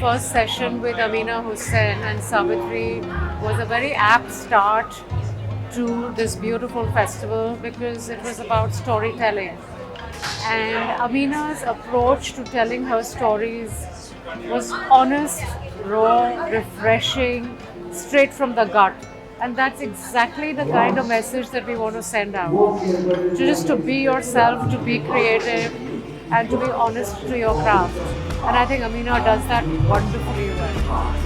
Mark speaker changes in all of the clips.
Speaker 1: first session with Amina Hussain and Savitri was a very apt start to this beautiful festival because it was about storytelling. And Amina's approach to telling her stories was honest, raw, refreshing, straight from the gut. And that's exactly the kind of message that we want to send out. To be yourself, to be creative, and to be honest to your craft. And I think Amina does that wonderfully well.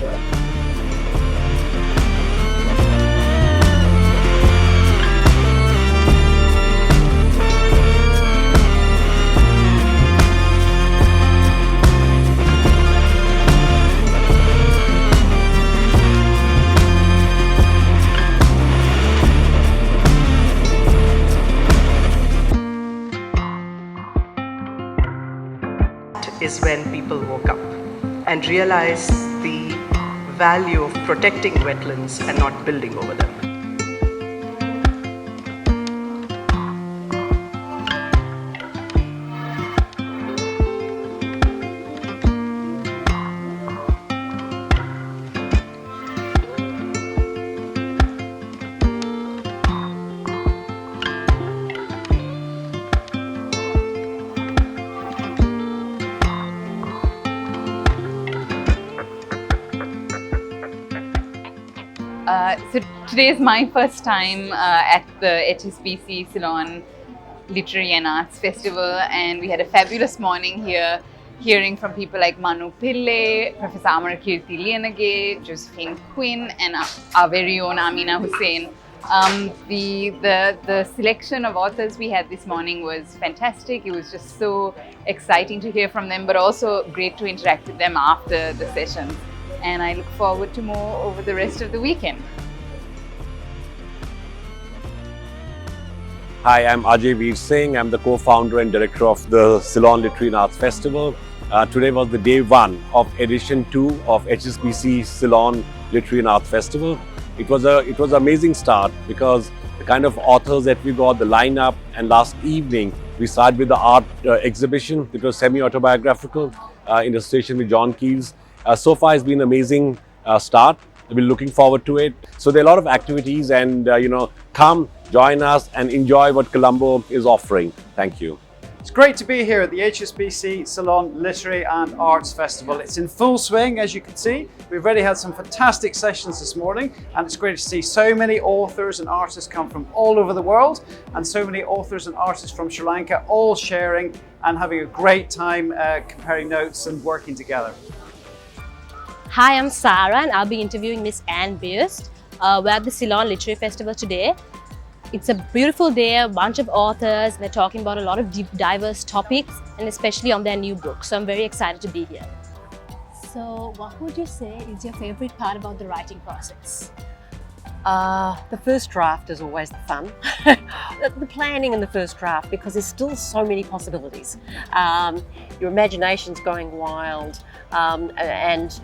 Speaker 2: Is when people woke up and realized the value of protecting wetlands and not building over them.
Speaker 3: So today is my first time at the HSBC Ceylon Literary and Arts Festival, and we had a fabulous morning here, hearing from people like Manu Pillai, Professor Amarakirti Lianage, Josephine Quinn, and our very own Amina Hussain. The selection of authors we had this morning was fantastic. It was just so exciting to hear from them, but also great to interact with them after the sessions. And I look forward to more over the rest of the weekend.
Speaker 4: Hi, I'm Ajay Veer Singh. I'm the co-founder and director of the Ceylon Literary and Arts Festival. Today was the day one of edition 2 of HSBC Ceylon Literary and Arts Festival. It was an amazing start because the kind of authors that we got, the lineup, and last evening we started with the art exhibition. It was semi-autobiographical in association with John Keys. So far, it's been an amazing start. We're looking forward to it. So there are a lot of activities, and come join us and enjoy what Colombo is offering. Thank you.
Speaker 5: It's great to be here at the HSBC Ceylon Literary and Arts Festival. It's in full swing, as you can see. We've already had some fantastic sessions this morning, and it's great to see so many authors and artists come from all over the world, and so many authors and artists from Sri Lanka all sharing and having a great time comparing notes and working together.
Speaker 6: Hi, I'm Sarah and I'll be interviewing Miss Anne Buist. We're at the Ceylon Literary Festival today. It's a beautiful day, a bunch of authors, and they're talking about a lot of diverse topics, and especially on their new book. So I'm very excited to be here.
Speaker 7: So what would you say is your favorite part about the writing process?
Speaker 8: The first draft is always the fun. The planning in the first draft, because there's still so many possibilities. Your imagination's going wild, and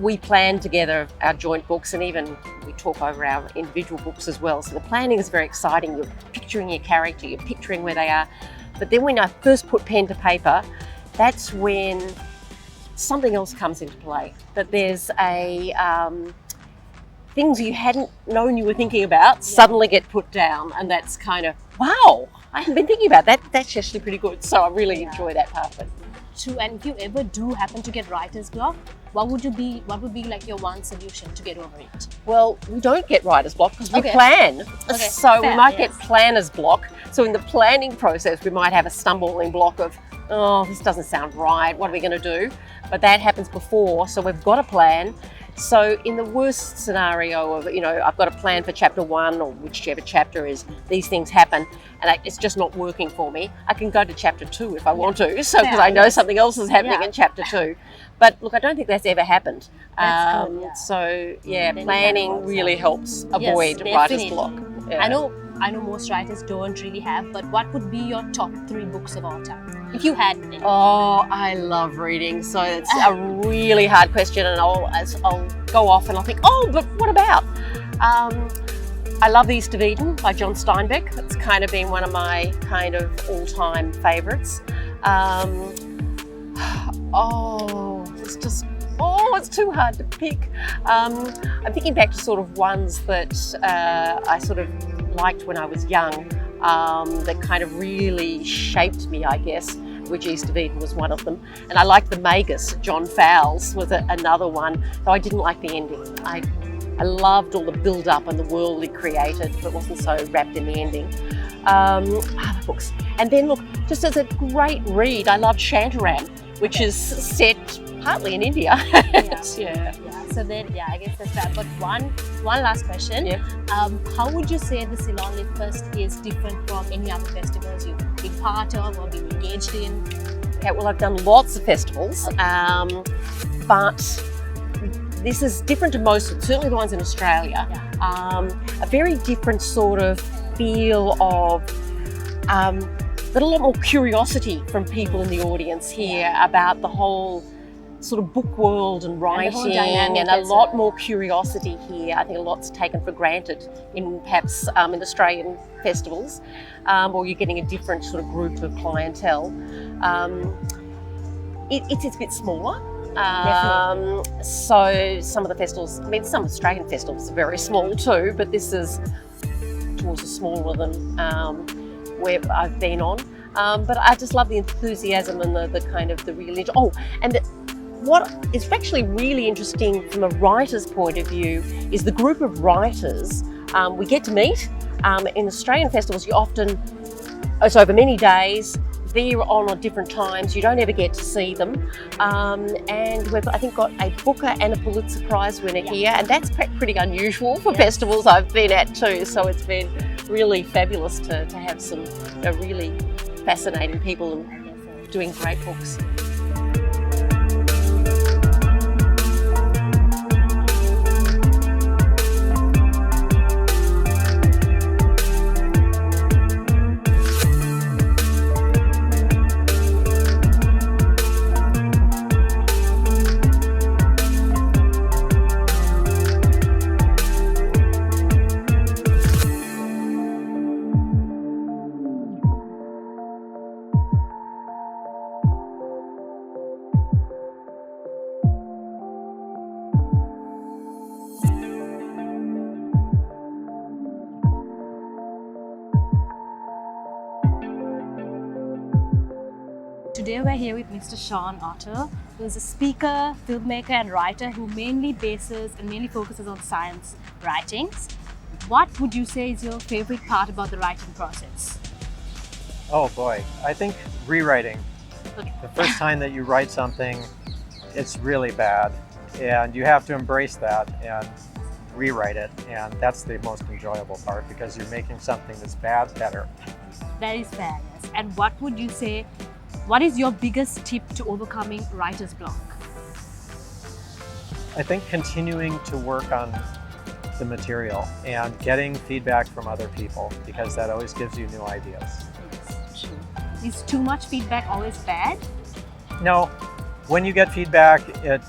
Speaker 8: we plan together our joint books, and even we talk over our individual books as well. So the planning is very exciting. You're picturing your character, you're picturing where they are. But then when I first put pen to paper, that's when something else comes into play. That there's things you hadn't known you were thinking about suddenly get put down, and that's kind of, wow, I hadn't been thinking about that. That's actually pretty good. So I really enjoy that part of it.
Speaker 7: True, and if you ever do happen to get writer's block, what would be like your one solution to get over it?
Speaker 8: Well, we don't get writer's block because we
Speaker 7: Okay.
Speaker 8: plan.
Speaker 7: Okay,
Speaker 8: So
Speaker 7: fair,
Speaker 8: we might
Speaker 7: yes.
Speaker 8: get planner's block. So in the planning process, we might have a stumbling block of, oh, this doesn't sound right. What are we going to do? But that happens before, so we've got a plan. So in the worst scenario of, I've got a plan for chapter 1 or whichever chapter is, these things happen and it's just not working for me, I can go to chapter 2 if I want to, so because I know something else is happening in chapter 2. But look, I don't think that's ever happened.
Speaker 7: That's good,
Speaker 8: So planning really helps avoid writer's
Speaker 7: definitely.
Speaker 8: block. Yeah.
Speaker 7: I know most writers don't really have, but what would be your top 3 books of all time, if you had any?
Speaker 8: Oh, I love reading, so it's a really hard question, and I'll go off and I'll think, oh, but what about? I love East of Eden by John Steinbeck. It's kind of been one of my kind of all-time favourites. it's too hard to pick. I'm thinking back to sort of ones that I sort of liked when I was young, that kind of really shaped me, I guess, which East of Eden was one of them. And I liked the Magus. John Fowles was another one, though I didn't like the ending. I loved all the build-up and the world it created, but wasn't so wrapped in the ending. Other books. And then look, just as a great read, I loved Shantaram, which is set partly in India.
Speaker 6: Yeah. So then, yeah, I guess that's that. But one last question.
Speaker 8: Yeah.
Speaker 6: How would you say the Ceylon Lit Fest is different from any other festivals you've been part of or been engaged in?
Speaker 8: Okay, well, I've done lots of festivals, but this is different to most, certainly the ones in Australia. A very different sort of feel of, but a lot more curiosity from people in the audience here about the whole sort of book world and writing, and a lot more curiosity here. I think a lot's taken for granted in perhaps in Australian festivals, or you're getting a different sort of group of clientele. It's a bit smaller. So some of the festivals, I mean, some Australian festivals are very small too, but this is towards the smaller than where I've been on. But I just love the enthusiasm and the kind of the real interest. Oh, and what is actually really interesting from a writer's point of view is the group of writers we get to meet. In Australian festivals, you often, it's over many days, they're on at different times, you don't ever get to see them. And we've, I think, got a Booker and a Pulitzer Prize winner here, and that's pretty unusual for festivals I've been at too. So it's been really fabulous to have some really fascinating people doing great books.
Speaker 6: Today we're here with Mr. Shawn Otto, who is a speaker, filmmaker and writer who mainly focuses on science writings. What would you say is your favorite part about the writing process?
Speaker 9: Oh boy, I think rewriting.
Speaker 6: Okay.
Speaker 9: The first time that you write something, it's really bad, and you have to embrace that and rewrite it, and that's the most enjoyable part because you're making something that's bad better.
Speaker 6: That is fair, yes. And what would you say, what is your biggest tip to overcoming writer's block?
Speaker 9: I think continuing to work on the material and getting feedback from other people, because that always gives you new ideas.
Speaker 6: Yes, true. Is too much feedback always bad?
Speaker 9: No. When you get feedback, it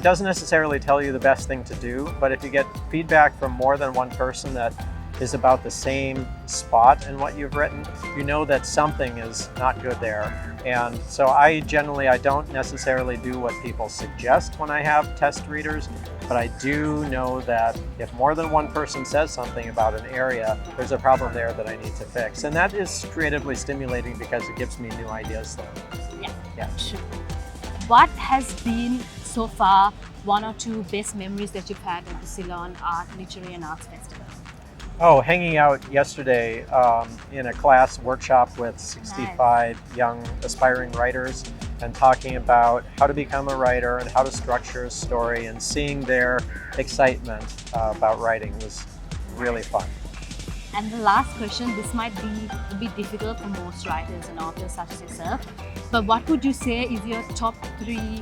Speaker 9: doesn't necessarily tell you the best thing to do, but if you get feedback from more than one person that is about the same spot in what you've written, you know that something is not good there. And so I don't necessarily do what people suggest when I have test readers, but I do know that if more than one person says something about an area, there's a problem there that I need to fix. And that is creatively stimulating because it gives me new ideas then.
Speaker 6: Yeah. Sure. What has been so far one or two best memories that you've had at the Ceylon Art, Literary and Arts Festival?
Speaker 9: Oh, hanging out yesterday in a class workshop with 65 young aspiring writers and talking about how to become a writer and how to structure a story, and seeing their excitement about writing was really fun.
Speaker 6: And the last question, this might be a bit difficult for most writers and authors such as yourself, but what would you say is your top 3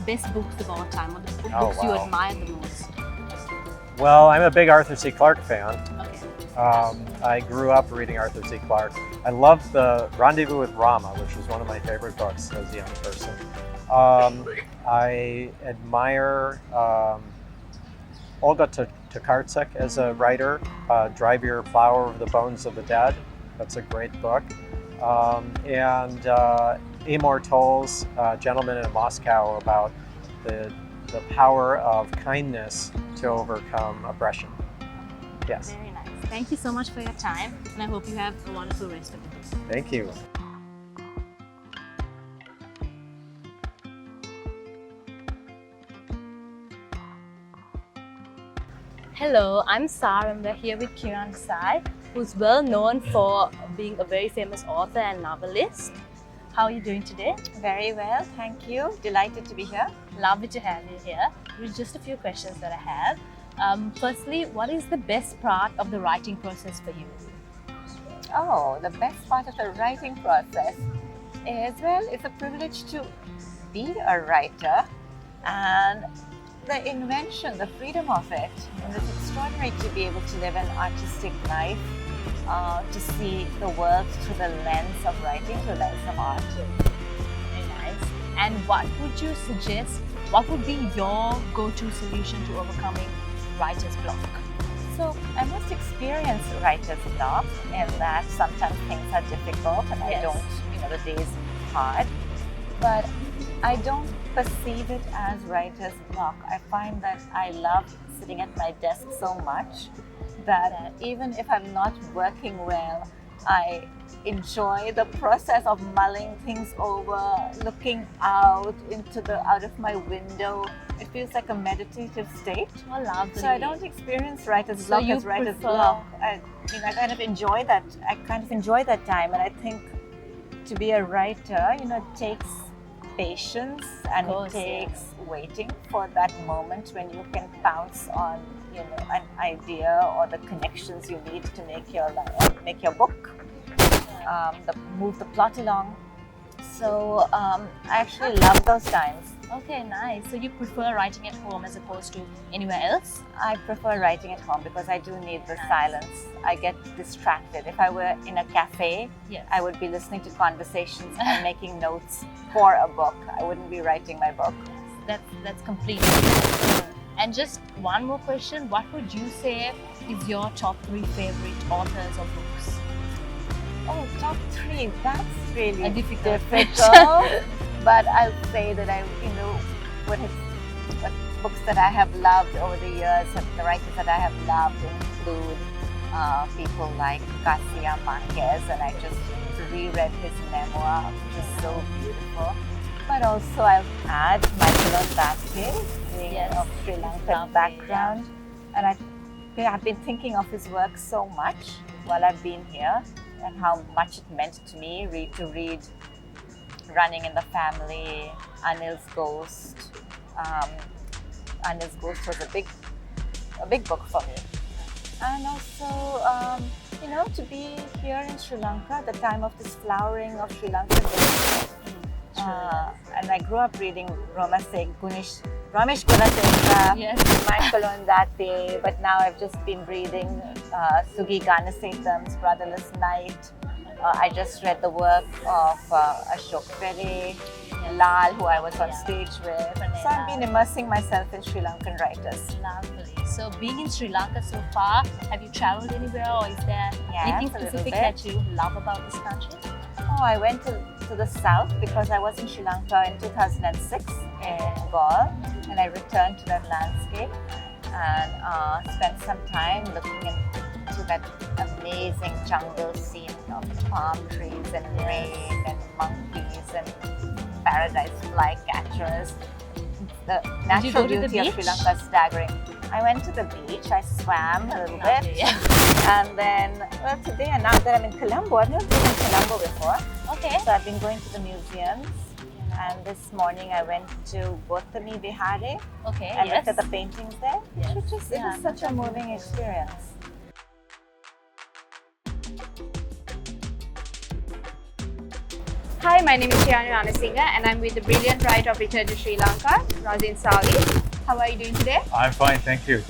Speaker 6: best books of all time, or the books you admire the most?
Speaker 9: Well, I'm a big Arthur C. Clarke fan.
Speaker 6: Okay.
Speaker 9: I grew up reading Arthur C. Clarke. I loved the Rendezvous with Rama, which was one of my favorite books as a young person. I admire Olga Tokarczuk as a writer. Drive Your Plow Over the Bones of the Dead. That's a great book. And Amor Towles, Gentleman in Moscow, about the power of kindness to overcome oppression. Yes.
Speaker 7: Very nice. Thank you so much for your time, and I hope you have a wonderful rest of the day.
Speaker 9: Thank you.
Speaker 6: Hello, I'm Sarah and we're here with Kiran Desai, who's well known for being a very famous author and novelist. How are you doing today?
Speaker 10: Very well, thank you. Delighted to be here.
Speaker 6: Lovely to have you here. There's just a few questions that I have. Firstly, what is the best part of the writing process for you?
Speaker 10: Oh, the best part of the writing process is, well, it's a privilege to be a writer, and the invention, the freedom of it. And it's extraordinary to be able to live an artistic life, to see the world through the lens of writing, through the lens of art.
Speaker 6: Very nice. And what would you suggest? What would be your go-to solution to overcoming writer's block?
Speaker 10: So I must experience writer's block in that sometimes things are difficult and I don't, the day is hard, but I don't perceive it as writer's block. I find that I love sitting at my desk so much that even if I'm not working well, I enjoy the process of mulling things over, looking out of my window. It feels like a meditative state.
Speaker 6: Oh, lovely.
Speaker 10: So I don't experience writer's block as writer's block. I kind of enjoy that. I kind of enjoy that time, and I think to be a writer, it takes patience and it takes waiting for that moment when you can pounce on, an idea or the connections you need to make your book, move the plot along. So I actually love those times.
Speaker 6: Okay, nice. So you prefer writing at home as opposed to anywhere else?
Speaker 10: I prefer writing at home because I do need the silence. I get distracted. If I were in a cafe, I would be listening to conversations and making notes for a book. I wouldn't be writing my book.
Speaker 6: That's completely. And just one more question. What would you say is your top 3 favorite authors or books?
Speaker 10: Oh, top 3. That's really
Speaker 6: difficult.
Speaker 10: But I'll say that what books that I have loved over the years, the writers that I have loved include people like Garcia Marquez, and I just reread his memoir, which is so beautiful. But also I'll add Michael Ondatke, being of Sri Lankan background, and I've been thinking of his work so much while I've been here, and how much it meant to me to read Running in the Family, Anil's Ghost. Anil's Ghost was a big book for me. And also, to be here in Sri Lanka, the time of this flowering of Sri Lankan literature. And I grew up reading Ramesh Gunasekara, Michael Ondatke, but now I've just been reading Sugi Ganasetham's Brotherless Night. I just read the work of Ashok Pere, Lal, who I was on stage with. So I've been immersing myself in Sri Lankan writers.
Speaker 6: Lovely. So being in Sri Lanka so far, have you traveled anywhere, or is there anything specific that you love about this country?
Speaker 10: Oh, I went to the south because I was in Sri Lanka in 2006 in Gaul, and I returned to that landscape and spent some time looking into that amazing jungle scene of palm trees and rain and monkeys and paradise flycatchers. The natural beauty of Sri Lanka is staggering. I went to the beach, I swam a little bit, and then, today and now that I'm in Colombo, I've never been in Colombo before.
Speaker 6: Okay.
Speaker 10: So I've been going to the museums, and this morning I went to Gautami Vihare and looked at the paintings there. It was such a moving experience.
Speaker 11: Hi, my name is Kiran Desai and I'm with the brilliant writer of Return to Sri Lanka, Razeen Sally. How are you doing today?
Speaker 12: I'm fine, thank you.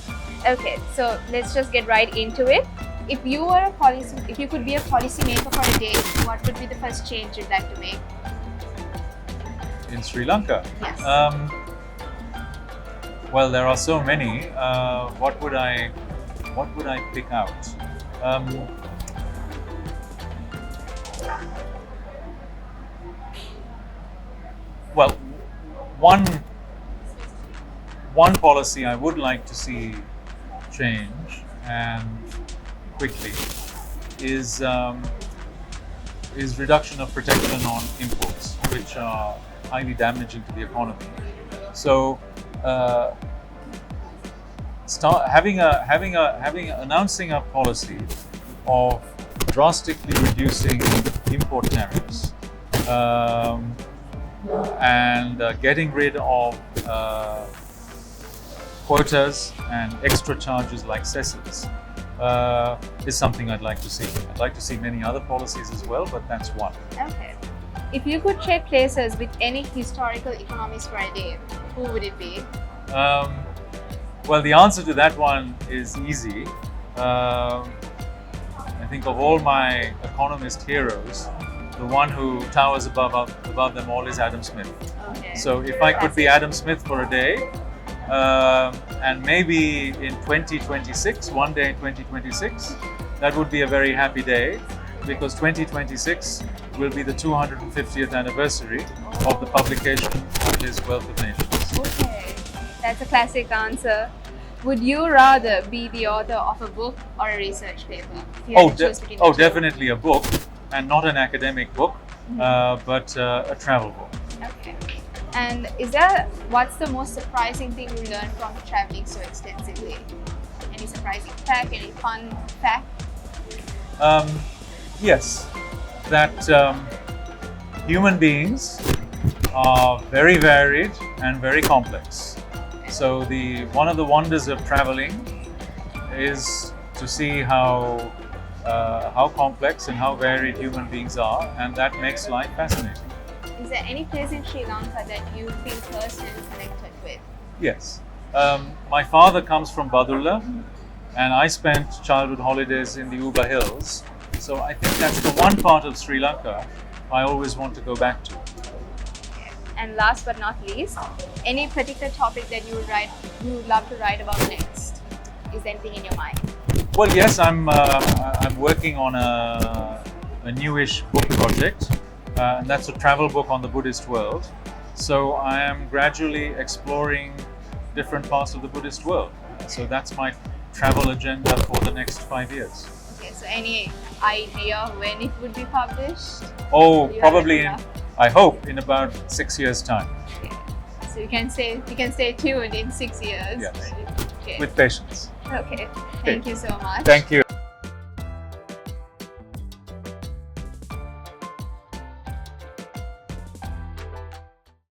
Speaker 11: Okay, so let's just get right into it. If you could be a policy maker for a day, what would be the first change you'd like to make?
Speaker 12: In Sri Lanka?
Speaker 11: Yes.
Speaker 12: Well, there are so many. What would I pick out? Well, one one policy I would like to see change, and quickly, is reduction of protection on imports, which are highly damaging to the economy. So, announcing a policy of drastically reducing import tariffs and getting rid of quotas and extra charges like cesses is something I'd like to see. I'd like to see many other policies as well, but that's one.
Speaker 11: Okay. If you could trade places with any historical economist for a day, who would it be?
Speaker 12: Well, the answer to that one is easy. I think of all my economist heroes, the one who towers above them all is Adam Smith.
Speaker 11: Okay.
Speaker 12: So if I could be Adam Smith for a day, and maybe in 2026, one day in 2026, that would be a very happy day, because 2026 will be the 250th anniversary of the publication of his Wealth of Nations.
Speaker 11: Okay, that's a classic answer. Would you rather be the author of a book or a research paper? If you had to choose between the two?
Speaker 12: Definitely a book, and not an academic book, but a travel book.
Speaker 11: Okay. And what's the most surprising thing you learned from traveling so extensively? Any surprising fact, any fun fact?
Speaker 12: Yes, that human beings are very varied and very complex. So one of the wonders of traveling is to see how complex and how varied human beings are, and that makes life fascinating.
Speaker 11: Is there any place in Sri Lanka that you feel personally connected with?
Speaker 12: Yes. My father comes from Badulla, and I spent childhood holidays in the Uba Hills. So I think that's the one part of Sri Lanka I always want to go back to.
Speaker 11: And last but not least, any particular topic that you would love to write about next? Is there anything in your mind?
Speaker 12: Well, yes, I'm working on a newish book project, and that's a travel book on the Buddhist world. So I am gradually exploring different parts of the Buddhist world. So that's my travel agenda for the next 5 years.
Speaker 11: Okay, so any idea when it would be published?
Speaker 12: Oh, probably I hope in about 6 years' time.
Speaker 11: Okay. So you can stay tuned in 6 years.
Speaker 12: Yes.
Speaker 11: Okay.
Speaker 12: With patience.
Speaker 11: Okay. Thank you so much.
Speaker 12: Thank you.